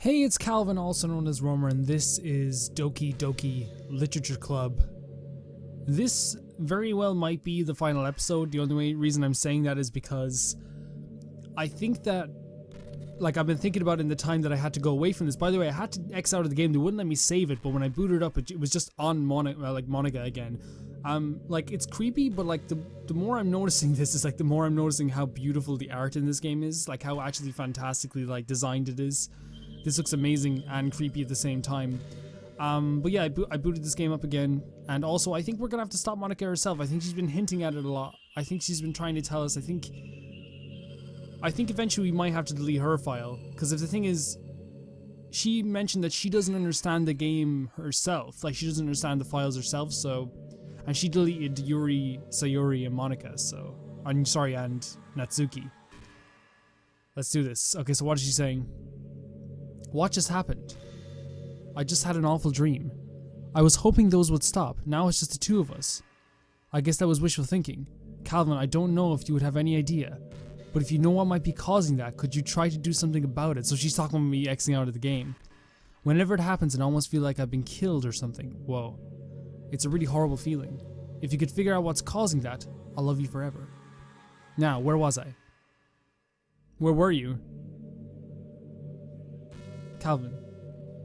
Hey, it's Calvin, also known as Romer, and this is Doki Literature Club. This very well might be the final episode. The only reason I'm saying that is because I think that, I've been thinking about it in the time that I had to go away from this. By the way, I had to X out of the game. They wouldn't let me save it, but when I booted up, it was just on Monica again. It's creepy, but the more I'm noticing this is the more I'm noticing how beautiful the art in this game is, how actually fantastically designed it is. This looks amazing and creepy at the same time. But yeah, I booted this game up again, and also I think we're gonna have to stop Monica herself. I think she's been hinting at it a lot. I think she's been trying to tell us. I think eventually we might have to delete her file, because if the thing is, she mentioned that she doesn't understand the game herself. She doesn't understand the files herself, and she deleted Yuri, Sayori, and Monica, and Natsuki. Let's do this. Okay, so what is she saying? What just happened? I just had an awful dream. I was hoping those would stop. Now it's just the two of us. I guess that was wishful thinking. Calvin, I don't know if you would have any idea, but if you know what might be causing that, could you try to do something about it? So she's talking about me Xing out of the game. Whenever it happens, I almost feel like I've been killed or something. Whoa. It's a really horrible feeling. If you could figure out what's causing that, I'll love you forever. Now, where was I? Where were you? Calvin,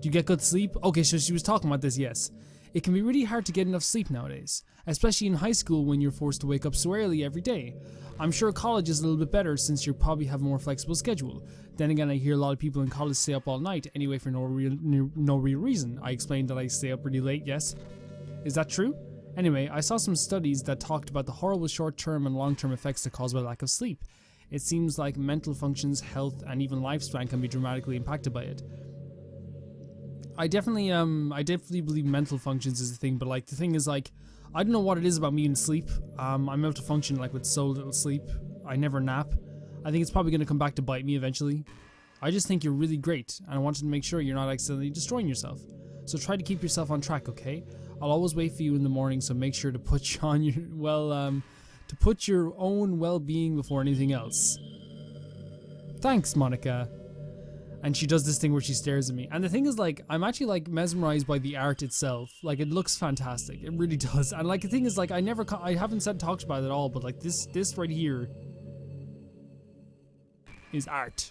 do you get good sleep? Okay, so she was talking about this, yes. It can be really hard to get enough sleep nowadays, especially in high school when you're forced to wake up so early every day. I'm sure college is a little bit better since you probably have a more flexible schedule. Then again, I hear a lot of people in college stay up all night anyway for no real reason. I explained that I stay up really late, yes. Is that true? Anyway, I saw some studies that talked about the horrible short-term and long-term effects that caused by lack of sleep. It seems like mental functions, health, and even lifespan can be dramatically impacted by it. I definitely believe mental functions is the thing, but the thing is I don't know what it is about me and sleep. I'm able to function with so little sleep. I never nap. I think it's probably going to come back to bite me eventually. I just think you're really great, and I wanted to make sure you're not accidentally destroying yourself. So try to keep yourself on track, okay? I'll always wait for you in the morning, so make sure to put your own well-being before anything else. Thanks, Monica. And she does this thing where she stares at me. And the thing is, I'm actually, mesmerized by the art itself. It looks fantastic. It really does. And, the thing is, I haven't talked about it at all, but, this right here is art.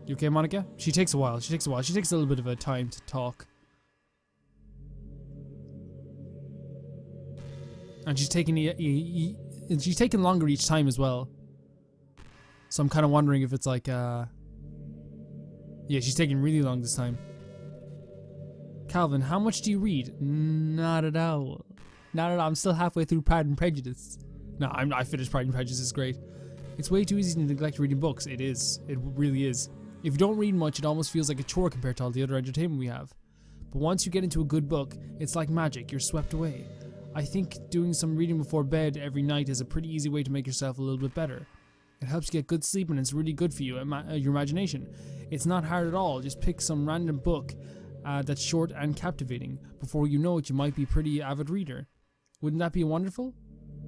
You okay, Monica? She takes a while. She takes a little bit of a time to talk. And she's taking longer each time as well. So I'm kind of wondering if it's yeah, she's taking really long this time. Calvin, how much do you read? Not at all. Not at all. I'm still halfway through Pride and Prejudice. No, I finished Pride and Prejudice. It's great. It's way too easy to neglect reading books. It is. It really is. If you don't read much, it almost feels like a chore compared to all the other entertainment we have. But once you get into a good book, it's like magic. You're swept away. I think doing some reading before bed every night is a pretty easy way to make yourself a little bit better. It helps you get good sleep and it's really good for you, your imagination. It's not hard at all. Just pick some random book that's short and captivating. Before you know it, you might be a pretty avid reader. Wouldn't that be wonderful?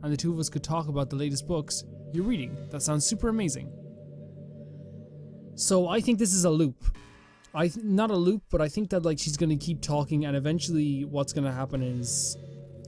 And the two of us could talk about the latest books you're reading. That sounds super amazing. So I think this is a loop. Not a loop, but I think that she's going to keep talking, and eventually what's going to happen is,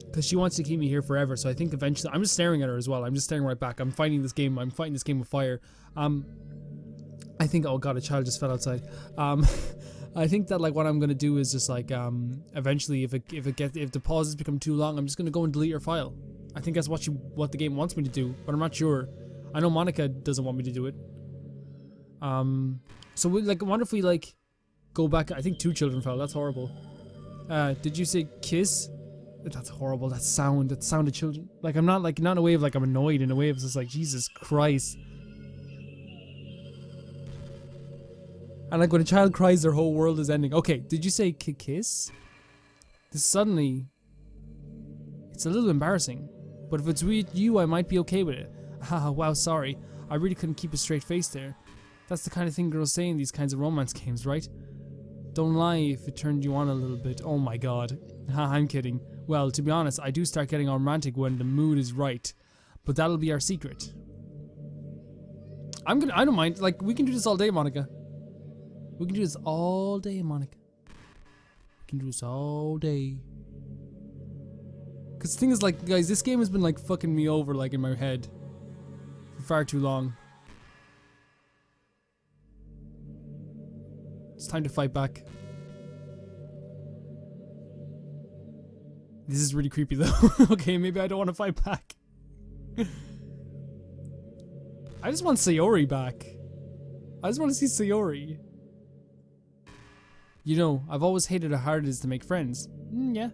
because she wants to keep me here forever, so I think eventually, I'm just staring at her as well. I'm just staring right back. I'm fighting this game with fire. I think, oh god, a child just fell outside. I think that what I'm gonna do is just eventually, if the pauses become too long, I'm just gonna go and delete her file. I think that's what the game wants me to do, but I'm not sure. I know Monica doesn't want me to do it. So I wonder if we go back. I think 2 children fell. That's horrible. Did you say kiss? That's horrible. That sound of children. I'm not not in a way of I'm annoyed. In a way of just Jesus Christ. And when a child cries, their whole world is ending. Okay, did you say kiss? This suddenly, it's a little embarrassing. But if it's with you, I might be okay with it. Haha, wow, sorry. I really couldn't keep a straight face there. That's the kind of thing girls say in these kinds of romance games, right? Don't lie if it turned you on a little bit. Oh my god. Haha, I'm kidding. Well, to be honest, I do start getting all romantic when the mood is right. But that'll be our secret. I don't mind. Like, we can do this all day, Monica. We can do this all day, Monica. We can do this all day. Cause the thing is, like, guys, this game has been like fucking me over, like, in my head for far too long. It's time to fight back. This is really creepy though. Okay, maybe I don't want to fight back. I just want Sayori back. I just want to see Sayori. You know, I've always hated how hard it is to make friends. Yeah.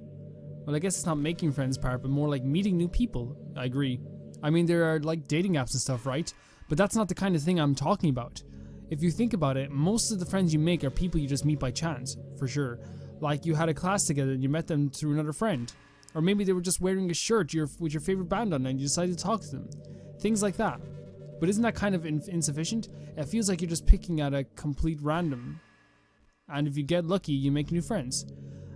Well, I guess it's not making friends part, but more like meeting new people. I agree. I mean, there are like dating apps and stuff, right? But that's not the kind of thing I'm talking about. If you think about it, most of the friends you make are people you just meet by chance, for sure. Like you had a class together and you met them through another friend. Or maybe they were just wearing a shirt with your favorite band on and you decided to talk to them. Things like that. But isn't that kind of insufficient? It feels like you're just picking at a complete random. And if you get lucky, you make new friends.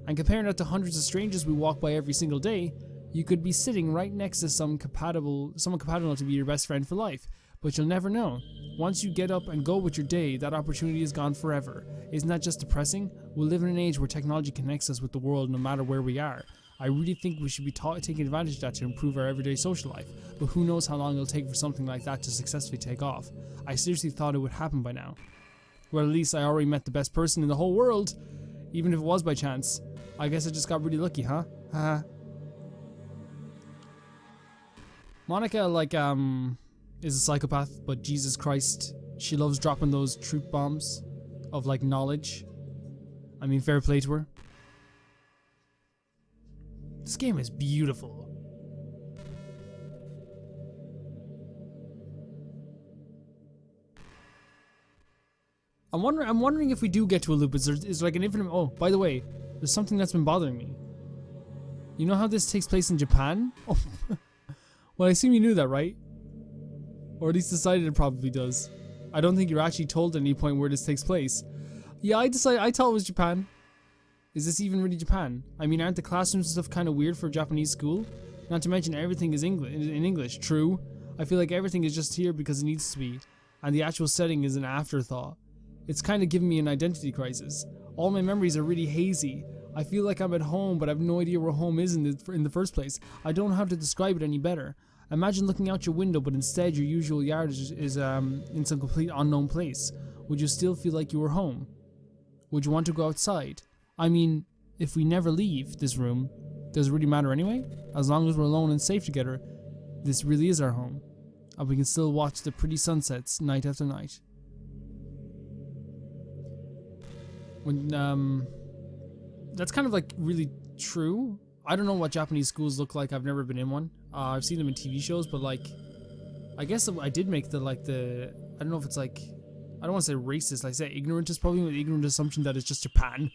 And comparing that to hundreds of strangers we walk by every single day, you could be sitting right next to someone compatible enough to be your best friend for life. But you'll never know. Once you get up and go with your day, that opportunity is gone forever. Isn't that just depressing? We live in an age where technology connects us with the world no matter where we are. I really think we should be taking advantage of that to improve our everyday social life, but who knows how long it'll take for something like that to successfully take off. I seriously thought it would happen by now. Well, at least I already met the best person in the whole world, even if it was by chance. I guess I just got really lucky, huh? Haha. Monica, like, is a psychopath, but Jesus Christ, she loves dropping those truth bombs of, like, knowledge. I mean, fair play to her. This game is beautiful. I'm wondering if we do get to a loop. Is there like an infinite? Oh, by the way, there's something that's been bothering me. You know how this takes place in Japan? Oh, well, I assume you knew that, right? Or at least decided it probably does. I don't think you're actually told at any point where this takes place. Yeah, I thought it was Japan. Is this even really Japan? I mean, aren't the classrooms and stuff kind of weird for a Japanese school? Not to mention everything is in English. True. I feel like everything is just here because it needs to be, and the actual setting is an afterthought. It's kind of giving me an identity crisis. All my memories are really hazy. I feel like I'm at home, but I have no idea where home is in the first place. I don't know how to describe it any better. Imagine looking out your window, but instead your usual yard is in some complete unknown place. Would you still feel like you were home? Would you want to go outside? I mean, if we never leave this room, does it really matter anyway? As long as we're alone and safe together, this really is our home. And we can still watch the pretty sunsets night after night. That's kind of like really true. I don't know what Japanese schools look like. I've never been in one. I've seen them in TV shows, but like, I guess I did make I don't know if it's like, I don't want to say racist. I say ignorant is probably an ignorant assumption that it's just Japan.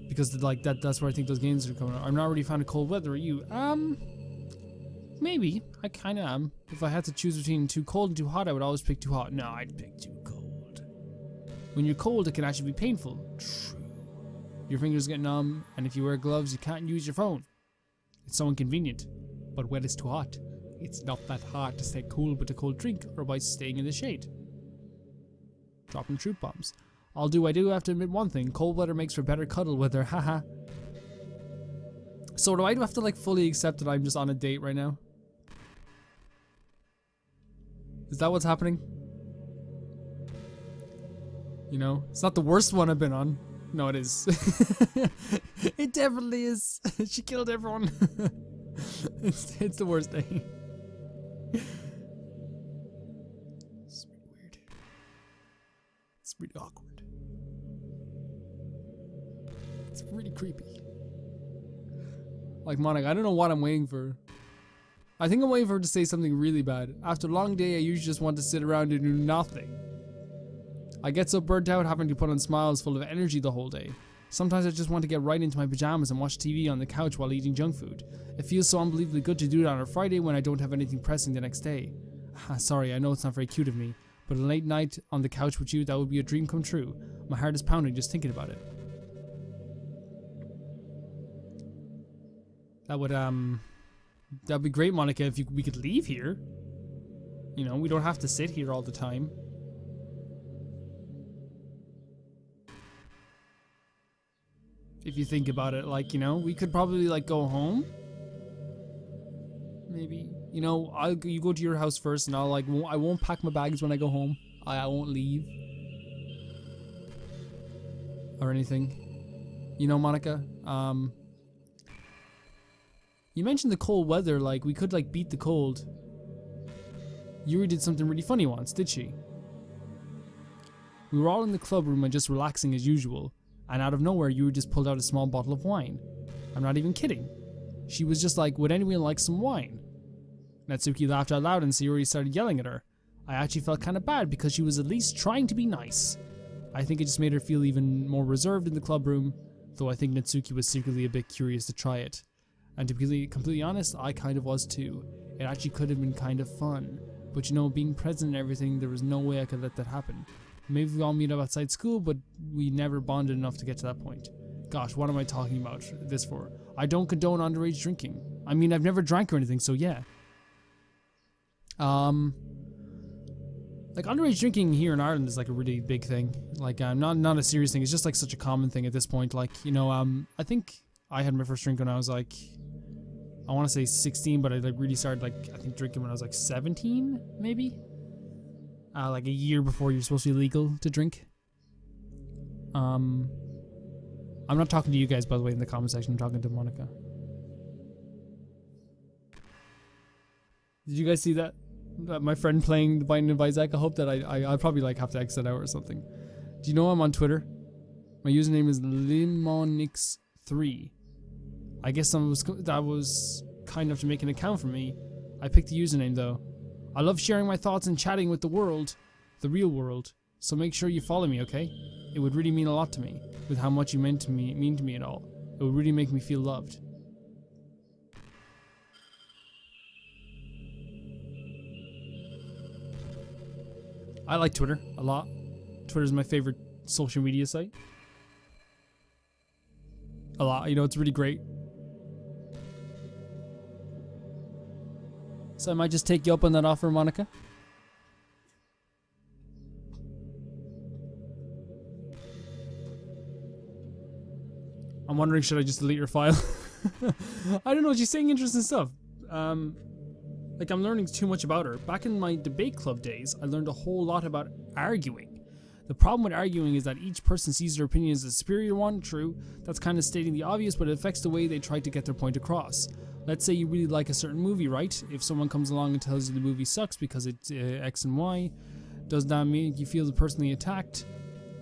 Because that's where I think those games are coming out. I'm not really a fan of cold weather. Are you? Maybe. I kind of am. If I had to choose between too cold and too hot, I would always pick too hot. No, I'd pick too cold. When you're cold, it can actually be painful. True. Your fingers get numb, and if you wear gloves, you can't use your phone. It's so inconvenient. But when it's too hot, it's not that hard to stay cool with a cold drink or by staying in the shade. Dropping truth bombs. I do have to admit one thing. Cold weather makes for better cuddle weather. Haha. So do I have to like fully accept that I'm just on a date right now? Is that what's happening? You know, it's not the worst one I've been on. No, it is. It definitely is. She killed everyone. It's the worst day. It's really weird. It's really awkward. It's really creepy. Like, Monica, I don't know what I'm waiting for. I think I'm waiting for her to say something really bad. After a long day, I usually just want to sit around and do nothing. I get so burnt out having to put on smiles full of energy the whole day. Sometimes I just want to get right into my pajamas and watch TV on the couch while eating junk food. It feels so unbelievably good to do it on a Friday when I don't have anything pressing the next day. Sorry, I know it's not very cute of me, but a late night on the couch with you, that would be a dream come true. My heart is pounding just thinking about it. That'd be great, Monica, if we could leave here. You know, we don't have to sit here all the time. If you think about it, like, you know, we could probably like go home. Maybe, you know, you go to your house first, and I won't pack my bags when I go home. I won't leave or anything. You know, Monica, you mentioned the cold weather, like we could like beat the cold. Yuri did something really funny once, did she? We were all in the club room and just relaxing as usual, and out of nowhere Yuri just pulled out a small bottle of wine. I'm not even kidding. She was just like, would anyone like some wine? Natsuki laughed out loud and Sayori started yelling at her. I actually felt kind of bad because she was at least trying to be nice. I think it just made her feel even more reserved in the club room, though I think Natsuki was secretly a bit curious to try it. And to be completely honest, I kind of was too. It actually could have been kind of fun. But you know, being present and everything, there was no way I could let that happen. Maybe we all meet up outside school, but we never bonded enough to get to that point. Gosh, what am I talking about this for? I don't condone underage drinking. I mean, I've never drank or anything, so yeah. Like underage drinking here in Ireland is like a really big thing. Like not a serious thing. It's just like such a common thing at this point. Like, you know, I think I had my first drink when I was like, I want to say 16, but I like really started like I think drinking when I was like 17, maybe. Like a year before you're supposed to be legal to drink. I'm not talking to you guys, by the way, in the comment section. I'm talking to Monica. Did you guys see that? My friend playing the Binding of Isaac. I hope that I probably like have to exit out or something. Do you know I'm on Twitter? My username is Limonix3. I guess that was kind enough to make an account for me. I picked the username though. I love sharing my thoughts and chatting with the world, the real world. So make sure you follow me, okay? It would really mean a lot to me, with how much you mean to me at all. It would really make me feel loved. I like Twitter a lot. Twitter's my favorite social media site. A lot, you know, it's really great. So I might just take you up on that offer, Monica. I'm wondering, should I just delete your file? I don't know, she's saying interesting stuff. Like I'm learning too much about her. Back in my debate club days, I learned a whole lot about arguing. The problem with arguing is that each person sees their opinion as a superior one. True, that's kind of stating the obvious, but it affects the way they try to get their point across. Let's say you really like a certain movie, right? If someone comes along and tells you the movie sucks because it's X and Y, does that mean you feel personally attacked?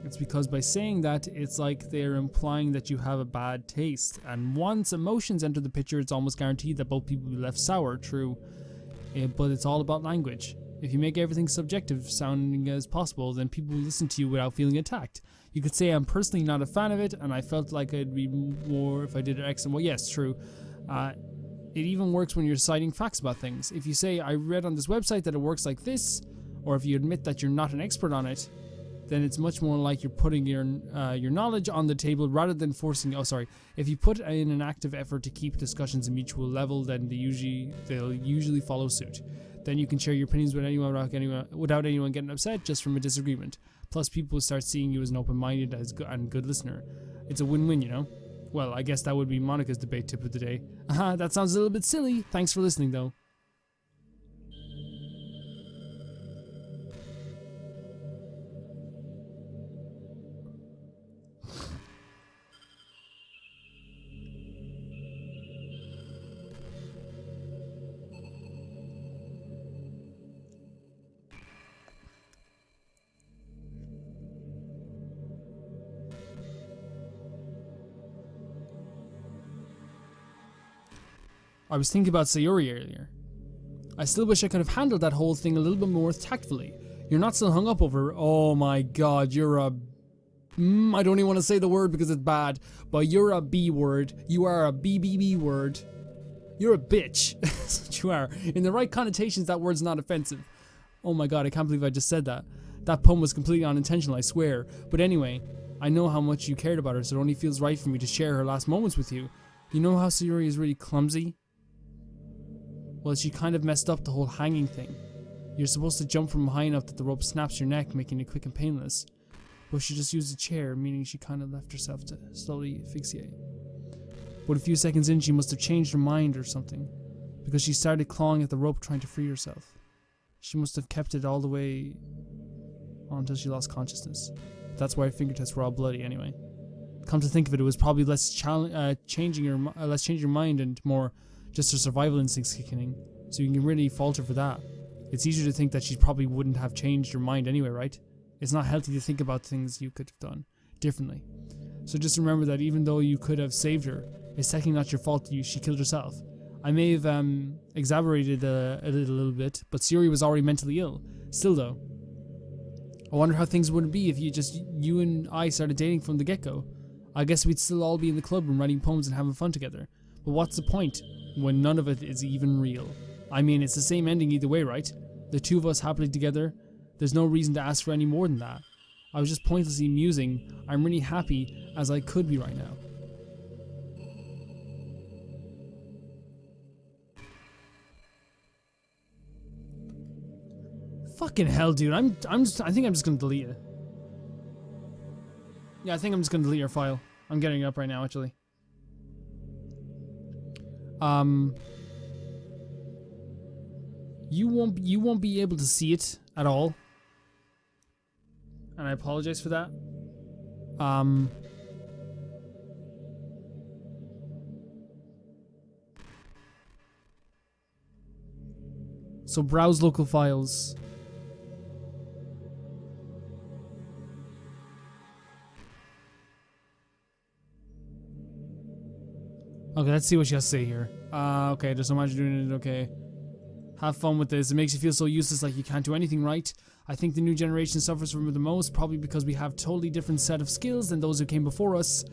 It's because by saying that, it's like they're implying that you have a bad taste. And once emotions enter the picture, it's almost guaranteed that both people will be left sour. True. But it's all about language. If you make everything subjective sounding as possible, then people will listen to you without feeling attacked. You could say I'm personally not a fan of it, and I felt like I'd be more if I did X and Y. Yes, true. It even works when you're citing facts about things. If you say, I read on this website that it works like this, or if you admit that you're not an expert on it, then it's much more like you're putting your knowledge on the table rather than forcing. If you put in an active effort to keep discussions a mutual level, then they'll usually follow suit. Then you can share your opinions with anyone without anyone getting upset just from a disagreement. Plus, people will start seeing you as an open-minded and good listener. It's a win-win, you know. Well, I guess that would be Monica's debate tip of the day. That sounds a little bit silly. Thanks for listening, though. I was thinking about Sayori earlier. I still wish I could have handled that whole thing a little bit more tactfully. You're not still hung up over, oh my god, you're a... I don't even want to say the word because it's bad, but you're a B word. You are a BBB word. You're a bitch. That's what you are. In the right connotations, that word's not offensive. Oh my god, I can't believe I just said that. That pun was completely unintentional, I swear. But anyway, I know how much you cared about her, so it only feels right for me to share her last moments with you. You know how Sayori is really clumsy? Well, she kind of messed up the whole hanging thing. You're supposed to jump from high enough that the rope snaps your neck, making it quick and painless. But she just used a chair, meaning she kind of left herself to slowly asphyxiate. But a few seconds in, she must have changed her mind or something, because she started clawing at the rope trying to free herself. She must have kept it all the way on until she lost consciousness. That's why her fingertips were all bloody anyway. Come to think of it, it was probably less changing your mind and more just her survival instincts kicking in. So you can really fault her for that. It's easier to think that she probably wouldn't have changed her mind anyway, right? It's not healthy to think about things you could have done differently. So just remember that even though you could have saved her, it's technically not your fault that she killed herself. I may have exaggerated a little bit, but Sayori was already mentally ill. Still though, I wonder how things would be if you and I started dating from the get-go. I guess we'd still all be in the club room writing poems and having fun together. But what's the point when none of it is even real? I mean, it's the same ending either way, right? The two of us happily together. There's no reason to ask for any more than that. I was just pointlessly musing. I'm really happy as I could be right now. Fucking hell, dude. I think I'm just gonna delete it. Yeah, I think I'm just gonna delete your file. I'm getting it up right now, actually. You won't be able to see it at all. And I apologize for that. So browse local files. Okay, let's see what she has to say here. Okay, there's so much doing it, okay. Have fun with this. It makes you feel so useless, like you can't do anything right. I think the new generation suffers from it the most, probably because we have totally different set of skills than those who came before us.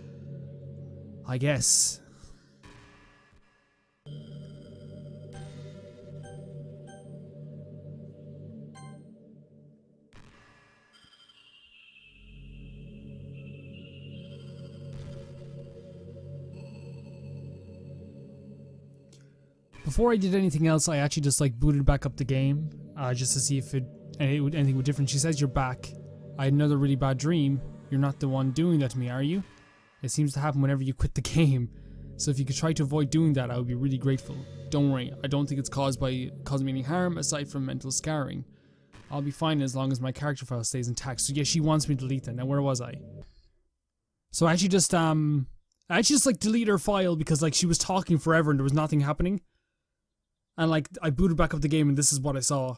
I guess. Before I did anything else, I actually just like booted back up the game, just to see if anything would different. She says you're back. I had another really bad dream. You're not the one doing that to me, are you? It seems to happen whenever you quit the game. So if you could try to avoid doing that, I would be really grateful. Don't worry, I don't think it's causing me any harm aside from mental scarring. I'll be fine as long as my character file stays intact. So yeah, she wants me to delete that. Now where was I? So I actually just like delete her file because like she was talking forever and there was nothing happening. And like I booted back up the game and this is what I saw.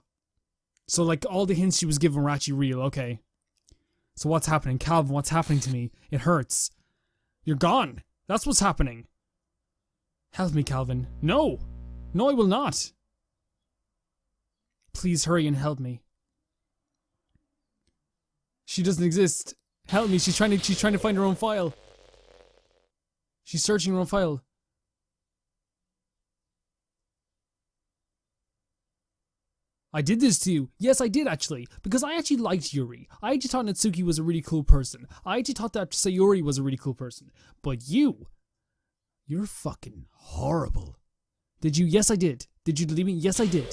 So like all the hints she was given were actually real. Okay. So what's happening? Calvin, what's happening to me? It hurts. You're gone. That's what's happening. Help me, Calvin. No. No, I will not. Please hurry and help me. She doesn't exist. Help me. She's trying to find her own file. She's searching her own file. I did this to you. Yes, I did actually. Because I actually liked Yuri. I actually thought Natsuki was a really cool person. I actually thought that Sayori was a really cool person. But you're fucking horrible. Did you? Yes, I did. Did you delete me? Yes, I did.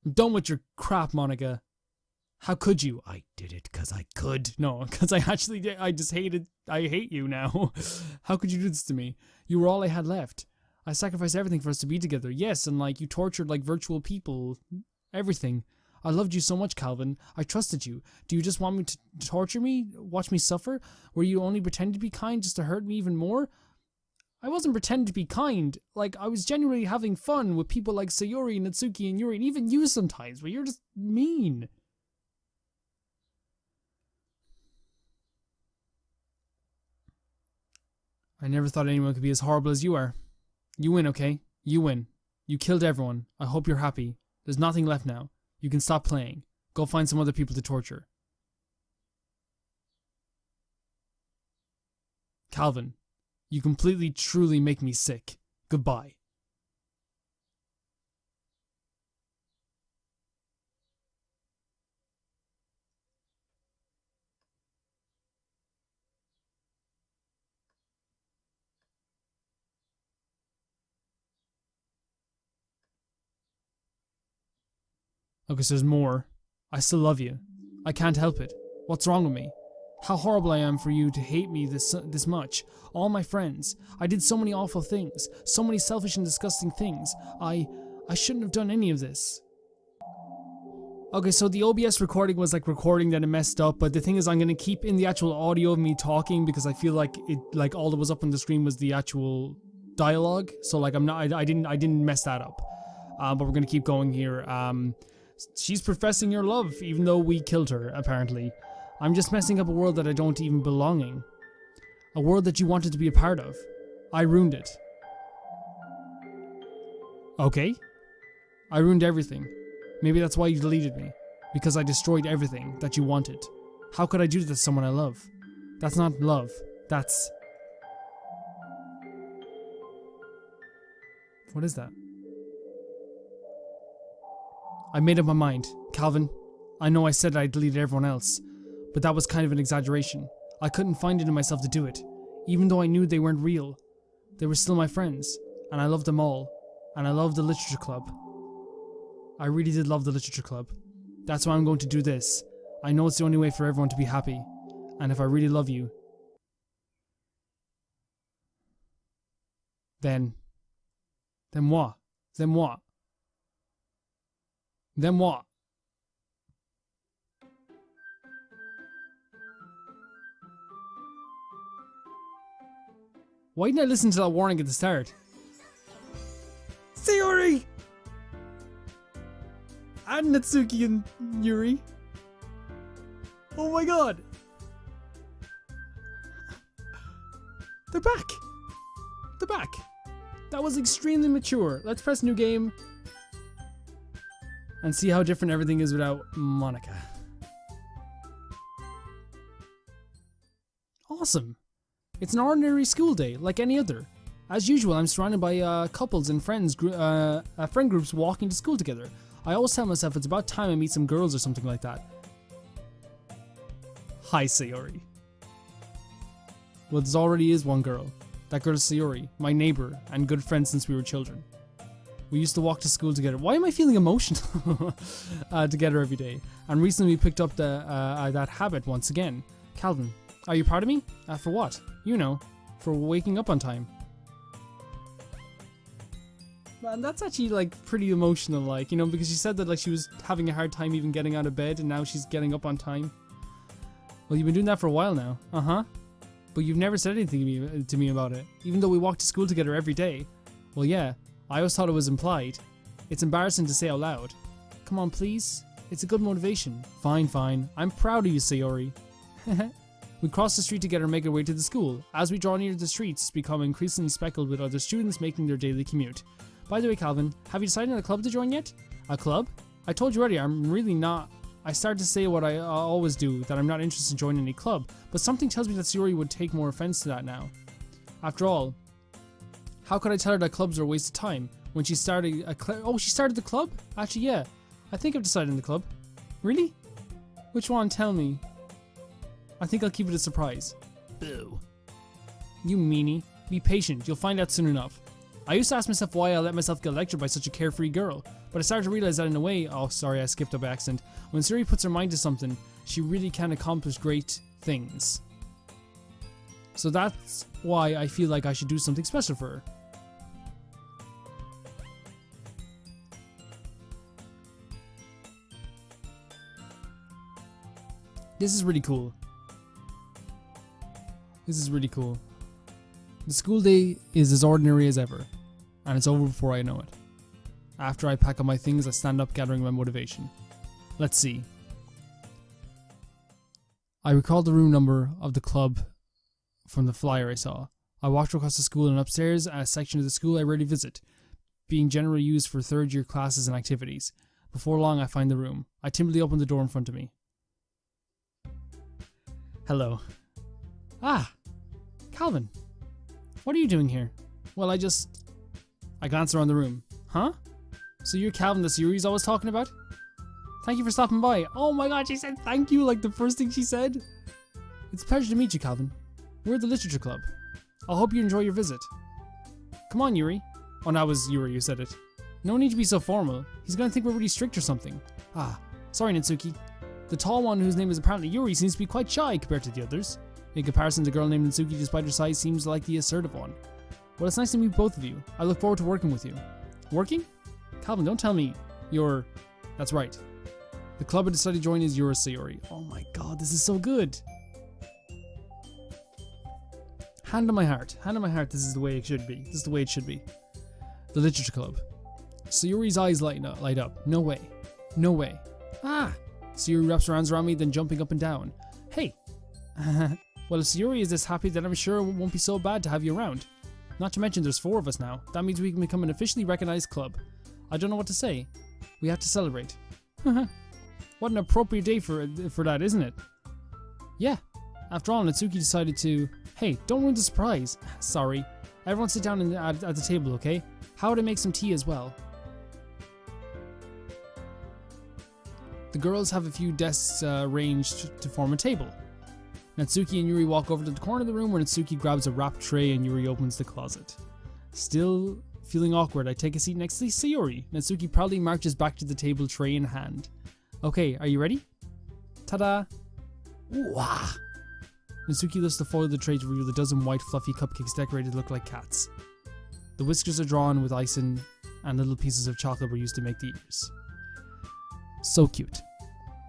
I'm done with your crap, Monica. How could you? I did it because I could. No, because I actually did. I hate you now. How could you do this to me? You were all I had left. I sacrificed everything for us to be together. Yes, and like you tortured like virtual people. Everything. I loved you so much, Calvin. I trusted you. Do you just want me to torture me? Watch me suffer? Were you only pretending to be kind just to hurt me even more? I wasn't pretending to be kind. Like, I was genuinely having fun with people like Sayori, Natsuki, and Yuri, and even you sometimes, but you're just mean. I never thought anyone could be as horrible as you are. You win, okay? You win. You killed everyone. I hope you're happy. There's nothing left now. You can stop playing. Go find some other people to torture. Calvin, you completely, truly make me sick. Goodbye. Okay, so there's more. I still love you. I can't help it. What's wrong with me? How horrible I am for you to hate me this much. All my friends. I did so many awful things. So many selfish and disgusting things. I shouldn't have done any of this. Okay, so the OBS recording was like recording that it messed up, but the thing is I'm gonna keep in the actual audio of me talking because I feel like it, like all that was up on the screen was the actual dialogue. So like I didn't mess that up. But we're gonna keep going here. She's professing your love even though we killed her, apparently. I'm just messing up a world that I don't even belong in. A world that you wanted to be a part of. I ruined it. Okay. I ruined everything. Maybe that's why you deleted me. Because I destroyed everything that you wanted. How could I do this to someone I love? That's not love. That's... What is that? I made up my mind. Calvin, I know I said I deleted everyone else, but that was kind of an exaggeration. I couldn't find it in myself to do it. Even though I knew they weren't real. They were still my friends, and I loved them all. And I loved the literature club. I really did love the literature club. That's why I'm going to do this. I know it's the only way for everyone to be happy. And if I really love you, then what? Then what? Then what? Why didn't I listen to that warning at the start? Sayori! And Natsuki and Yuri. Oh my god! They're back! They're back! That was extremely mature. Let's press new game. And see how different everything is without Monica. Awesome! It's an ordinary school day, like any other. As usual, I'm surrounded by couples and friend groups walking to school together. I always tell myself it's about time I meet some girls or something like that. Hi, Sayori. Well, there already is one girl. That girl is Sayori, my neighbor and good friend since we were children. We used to walk to school together. Why am I feeling emotional? Together every day. And recently we picked up that habit once again. Calvin, are you proud of me? For what? You know, for waking up on time. Man, that's actually like pretty emotional, like, you know, because she said that like she was having a hard time even getting out of bed and now she's getting up on time. Well, you've been doing that for a while now. Uh-huh. But you've never said anything to me about it, even though we walk to school together every day. Well, yeah, I always thought it was implied. It's embarrassing to say out loud. Come on, please. It's a good motivation. Fine, fine. I'm proud of you, Sayori. We cross the street together and make our way to the school. As we draw near the streets, become increasingly speckled with other students making their daily commute. By the way, Calvin, have you decided on a club to join yet? A club? I told you already, I'm really not. I started to say what I always do, that I'm not interested in joining any club, but something tells me that Sayori would take more offense to that now. After all, how could I tell her that clubs are a waste of time when she started she started the club? Actually, yeah. I think I've decided on the club. Really? Which one? Tell me. I think I'll keep it a surprise. Boo. You meanie. Be patient, you'll find out soon enough. I used to ask myself why I let myself get lectured by such a carefree girl, but I started to realize that in a way, oh sorry I skipped up accent, when Sayori puts her mind to something, she really can accomplish great things. So that's why I feel like I should do something special for her. This is really cool. This is really cool. The school day is as ordinary as ever, and it's over before I know it. After I pack up my things, I stand up gathering my motivation. Let's see. I recalled the room number of the club from the flyer I saw. I walked across the school and upstairs at a section of the school I rarely visit, being generally used for third year classes and activities. Before long I find the room. I timidly open the door in front of me. Hello. Ah! Calvin. What are you doing here? Well, I glance around the room. Huh? So you're Calvin, the Sayori's always talking about? Thank you for stopping by. Oh my god, she said thank you like the first thing she said. It's a pleasure to meet you, Calvin. We're at the literature club. I hope you enjoy your visit. Come on, Yuri. Oh, that was Yuri who said it. No need to be so formal. He's gonna think we're really strict or something. Ah, sorry Natsuki. The tall one, whose name is apparently Yuri, seems to be quite shy compared to the others. In comparison, the girl named Natsuki, despite her size, seems like the assertive one. Well, it's nice to meet both of you. I look forward to working with you. Working? Calvin, don't tell me you're... That's right. The club I decided to join is Yura Sayori. Oh my god, this is so good. Hand on my heart, this is the way it should be. This is the way it should be. The literature club. Sayori's eyes light up. No way. No way. Ah! Sayori wraps her arms around me, then jumping up and down. Hey! Well, if Sayori is this happy, then I'm sure it won't be so bad to have you around. Not to mention there's 4 of us now. That means we can become an officially recognized club. I don't know what to say. We have to celebrate. What an appropriate day for that, isn't it? Yeah. After all, Natsuki decided to... Hey, don't ruin the surprise. Sorry. Everyone sit down at the table, okay? How would I make some tea as well? The girls have a few desks arranged to form a table. Natsuki and Yuri walk over to the corner of the room where Natsuki grabs a wrapped tray and Yuri opens the closet. Still feeling awkward, I take a seat next to Sayori. Natsuki proudly marches back to the table, tray in hand. Okay, are you ready? Ta-da! Wah! Natsuki lifts the foil of the tray to reveal a dozen white fluffy cupcakes decorated to look like cats. The whiskers are drawn with icing and little pieces of chocolate were used to make the ears. So cute.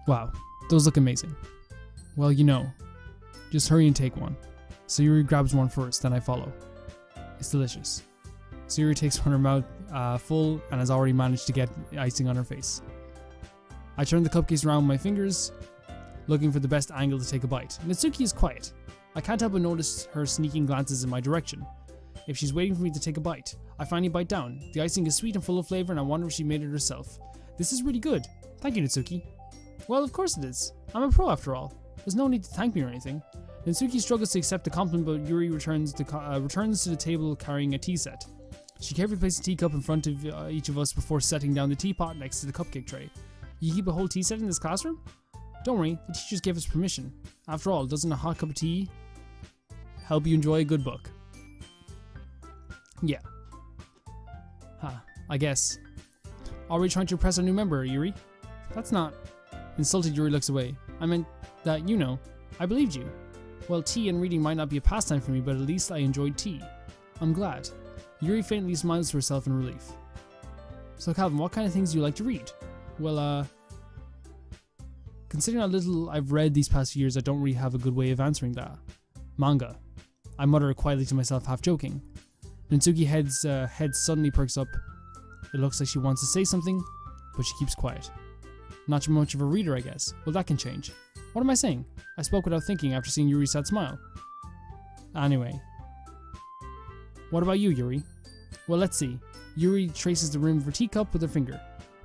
Wow, those look amazing. Well, you know, just hurry and take one. Sayuri grabs one first, then I follow. It's delicious. Sayuri takes one in her mouth full and has already managed to get icing on her face. I turn the cupcakes around with my fingers, looking for the best angle to take a bite. Natsuki is quiet. I can't help but notice her sneaking glances in my direction. If she's waiting for me to take a bite, I finally bite down. The icing is sweet and full of flavor and I wonder if she made it herself. This is really good. Thank you, Natsuki. Well, of course it is. I'm a pro after all. There's no need to thank me or anything. Natsuki struggles to accept the compliment, but Yuri returns to the table carrying a tea set. She carefully places a teacup in front of each of us before setting down the teapot next to the cupcake tray. You keep a whole tea set in this classroom? Don't worry, the teachers gave us permission. After all, doesn't a hot cup of tea help you enjoy a good book? Yeah. I guess. Already trying to impress our new member, Yuri? That's not... Insulted, Yuri looks away. I meant that, you know, I believed you. Well, tea and reading might not be a pastime for me, but at least I enjoyed tea. I'm glad. Yuri faintly smiles to herself in relief. So Calvin, what kind of things do you like to read? Well, considering how little I've read these past few years, I don't really have a good way of answering that. Manga. I mutter quietly to myself, half joking. Natsuki head suddenly perks up. It looks like she wants to say something, but she keeps quiet. Not too much of a reader, I guess. Well, that can change. What am I saying? I spoke without thinking after seeing Yuri's sad smile. Anyway. What about you, Yuri? Well, let's see. Yuri traces the rim of her teacup with her finger.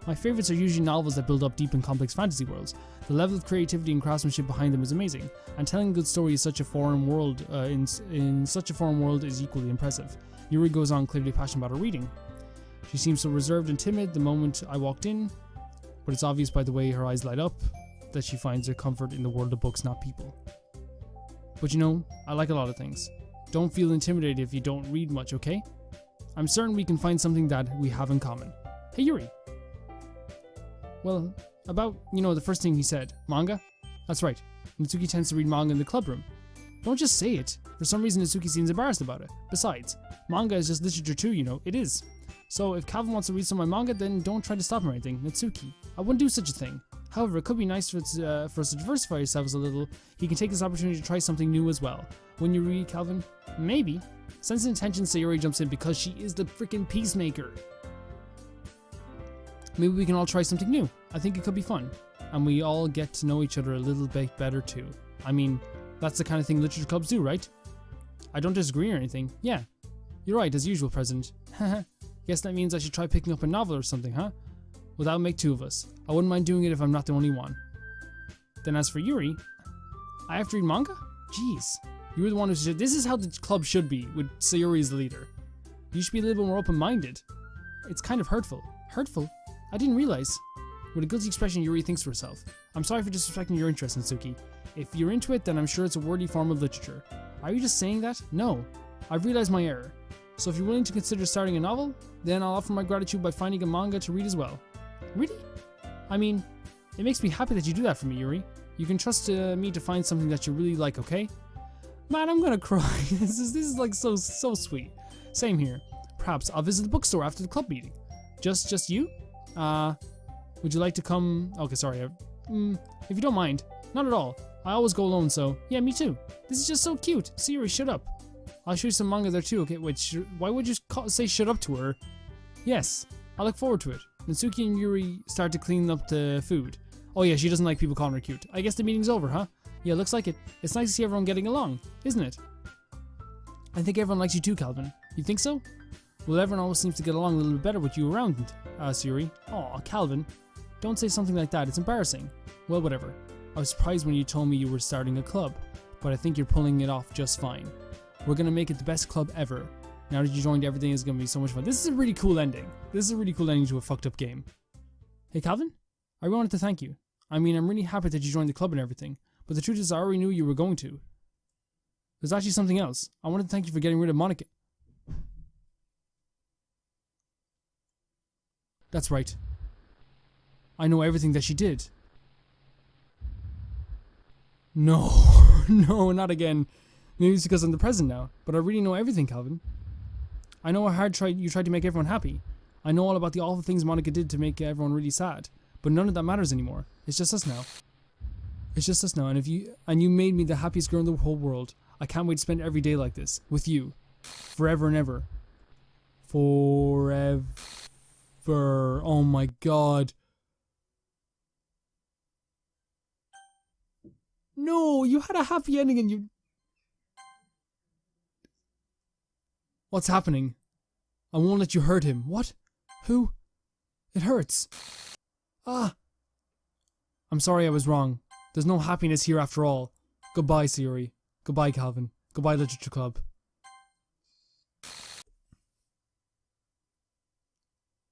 My favorites are usually novels that build up deep and complex fantasy worlds. The level of creativity and craftsmanship behind them is amazing, and telling a good story in such a foreign world is equally impressive. Yuri goes on, clearly passionate about her reading. She seems so reserved and timid the moment I walked in, but it's obvious by the way her eyes light up that she finds her comfort in the world of books, not people. But you know, I like a lot of things. Don't feel intimidated if you don't read much, okay? I'm certain we can find something that we have in common. Hey Yuri! Well, about, you know, the first thing he said, manga? That's right, Natsuki tends to read manga in the club room. Don't just say it. For some reason Natsuki seems embarrassed about it. Besides, manga is just literature too, you know, it is. So if Calvin wants to read some of my manga, then don't try to stop him or anything. Natsuki, I wouldn't do such a thing. However, it could be nice for us to diversify ourselves a little. He can take this opportunity to try something new as well. When you read, Calvin? Maybe. Sensing intention, Sayori jumps in because she is the freaking peacemaker. Maybe we can all try something new. I think it could be fun. And we all get to know each other a little bit better too. I mean, that's the kind of thing literature clubs do, right? I don't disagree or anything. Yeah. You're right, as usual, President. Guess that means I should try picking up a novel or something, huh? Well, that'll make 2 of us. I wouldn't mind doing it if I'm not the only one. Then as for Yuri, I have to read manga? Jeez. You were the one who said this is how the club should be, with Sayori as the leader. You should be a little bit more open-minded. It's kind of hurtful. Hurtful? I didn't realize. With a guilty expression, Yuri thinks to herself. I'm sorry for disrespecting your interest, Natsuki. If you're into it, then I'm sure it's a worthy form of literature. Are you just saying that? No. I've realized my error. So if you're willing to consider starting a novel, then I'll offer my gratitude by finding a manga to read as well. Really? I mean, it makes me happy that you do that for me, Yuri. You can trust me to find something that you really like, okay? Man, I'm gonna cry. This is like so sweet. Same here. Perhaps I'll visit the bookstore after the club meeting. Just you? Would you like to come? Okay, sorry. If you don't mind. Not at all. I always go alone, so yeah, me too. This is just so cute. Siri, shut up. I'll show you some manga there too. Okay, wait. Why would you say shut up to her? Yes, I look forward to it. Natsuki and Yuri start to clean up the food. Oh yeah, she doesn't like people calling her cute. I guess the meeting's over, huh? Yeah, looks like it. It's nice to see everyone getting along, isn't it? I think everyone likes you too, Calvin. You think so? Well, everyone always seems to get along a little bit better with you around, Siri. Aw, Calvin. Don't say something like that. It's embarrassing. Well, whatever. I was surprised when you told me you were starting a club, but I think you're pulling it off just fine. We're gonna make it the best club ever. Now that you joined, everything is gonna be so much fun. This is a really cool ending. This is a really cool ending to a fucked up game. Hey, Calvin? I wanted to thank you. I mean, I'm really happy that you joined the club and everything, but the truth is I already knew you were going to. There's actually something else. I wanted to thank you for getting rid of Monica. That's right. I know everything that she did. No, no, not again. Maybe it's because I'm the president now, but I really know everything, Calvin. I know how hard you tried to make everyone happy. I know all about the awful things Monica did to make everyone really sad, but none of that matters anymore. It's just us now. It's just us now, and you made me the happiest girl in the whole world. I can't wait to spend every day like this with you, forever and ever. Forever. Oh my god. No, you had a happy ending and you... What's happening? I won't let you hurt him. What? Who? It hurts. Ah. I'm sorry I was wrong. There's no happiness here after all. Goodbye, Siri. Goodbye, Calvin. Goodbye, Literature Club.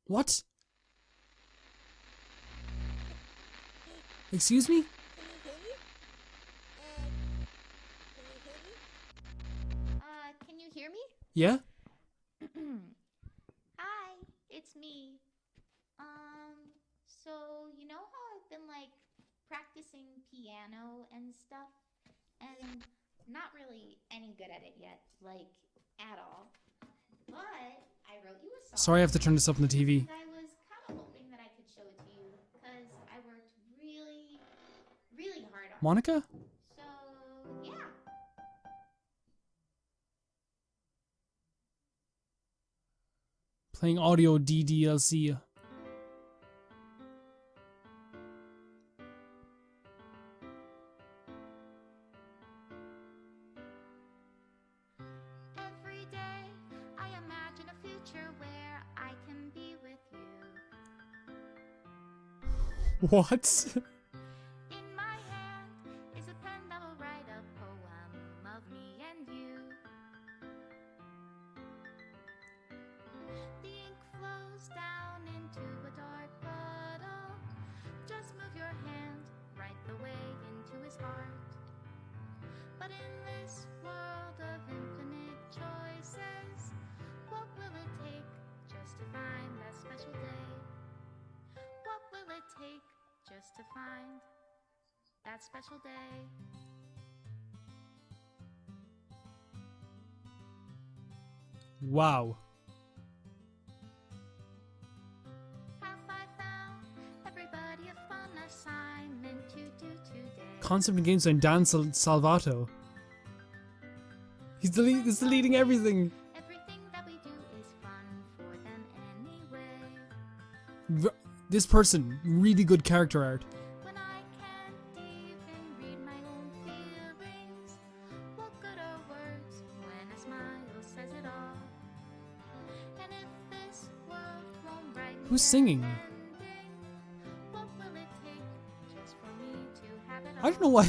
What? Excuse me? Can you hear me? Yeah? Hi, it's me. So you know how I've been like practicing piano and stuff, and not really any good at it yet, like at all. But I wrote you a song. Sorry, I have to turn this up on the TV. And I was kind of hoping that I could show it to you because I worked really, really hard on it. Monica? So yeah. Playing audio DDLC. Every day I imagine a future where I can be with you. What? In my hand is a pen that will write a poem of me and you. The ink flows down into a dark puddle. Just move your hand right the way into his heart. But in this world of infinite choices, what will it take just to find that special day? What will it take just to find that special day? Wow. Have I found everybody a fun assignment to do today? Concept and games and Dan Salvato. He's deleting everything. Everything that we do is fun for them anyway. This person, really good character art. When I can't even read my own feelings, what good are words when a smile says it all? And if this world won't write me Who's singing? an ending, what will it take just for me to have it all? I don't know why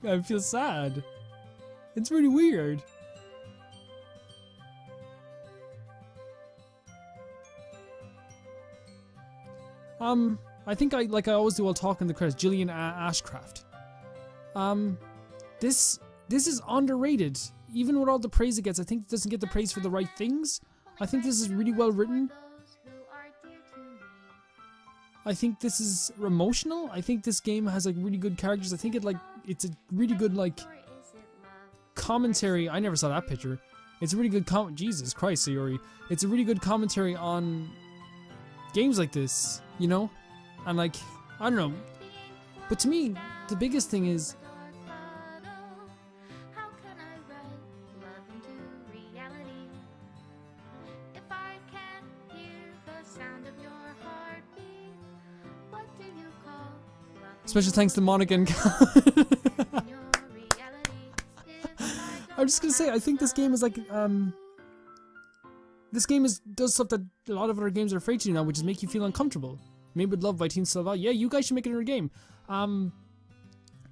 I feel sad. It's really weird. I think I always do, I'll talk in the credits. Gillian Ashcraft. This is underrated. even with all the praise it gets, I think it doesn't get the praise for the right things. I think this is really well written. I think this is emotional. I think this game has like really good characters. I think it's a really good like commentary. I never saw that picture. It's a really good Jesus Christ, Sayori. It's a really good commentary on games like this, you know? And like, I don't know. But to me, the biggest thing is special thanks to Monica and I'm just gonna say, I think this game is like, this game does stuff that a lot of other games are afraid to do now, which is make you feel uncomfortable. Made with Love by Team Salva. Yeah, you guys should make it another game.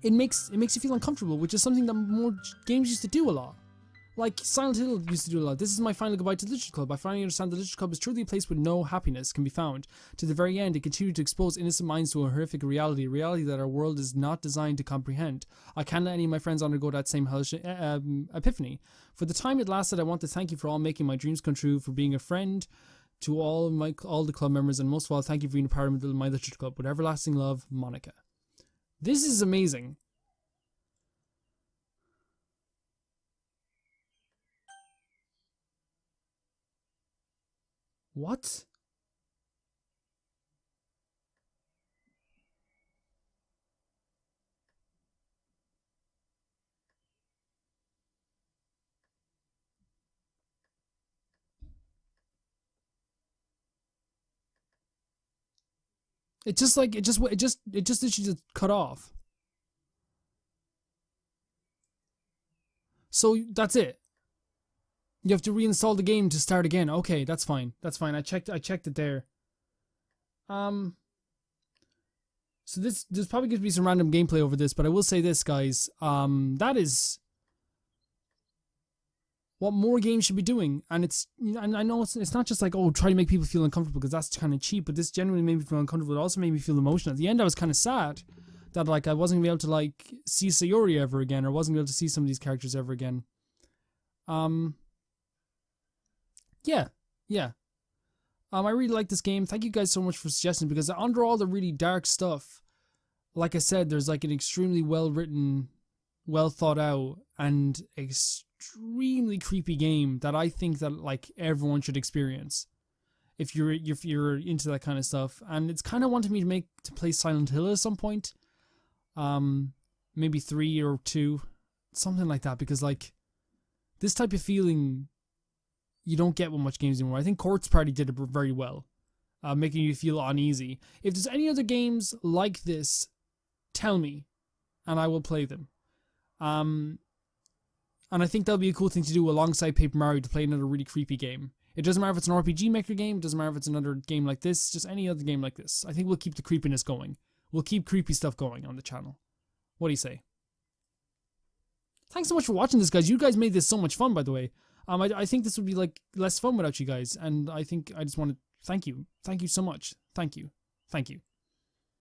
It makes you feel uncomfortable, which is something that more games used to do a lot. Like Silent Hill used to do a lot. This is my final goodbye to the Literature Club. I finally understand the Literature Club is truly a place where no happiness can be found. To the very end, it continued to expose innocent minds to a horrific reality, a reality that our world is not designed to comprehend. I can't let any of my friends undergo that same hellish epiphany. For the time it lasted, I want to thank you for all making my dreams come true, for being a friend to all the club members, and most of all, thank you for being a part of my Literature Club. With everlasting love, Monica. This is amazing. What? It just literally just cut off. So that's it. You have to reinstall the game to start again. Okay, that's fine. That's fine. I checked it there. So there's probably going to be some random gameplay over this, but I will say this, guys. That is what more games should be doing. And and I know it's not just like, oh, try to make people feel uncomfortable, because that's kind of cheap, but this genuinely made me feel uncomfortable. It also made me feel emotional. At the end, I was kind of sad that like I wasn't going to be able to like see Sayori ever again, or wasn't going to be able to see some of these characters ever again. Yeah. I really like this game. Thank you guys so much for suggesting, because under all the really dark stuff, like I said, there's like an extremely well written, well thought out, and extremely creepy game that I think that like everyone should experience if you're into that kind of stuff. And it's kind of wanted me to play Silent Hill at some point, maybe 3 or 2, something like that, because like this type of feeling you don't get with much games anymore. I think Corpse Party did it very well, making you feel uneasy. If there's any other games like this, tell me, and I will play them. And I think that'll be a cool thing to do alongside Paper Mario, to play another really creepy game. It doesn't matter if it's an RPG Maker game, it doesn't matter if it's another game like this, just any other game like this. I think we'll keep the creepiness going. We'll keep creepy stuff going on the channel. What do you say? Thanks so much for watching this, guys. You guys made this so much fun, by the way. I think this would be like less fun without you guys, and I think I just want to thank you. Thank you so much. Thank you. Thank you.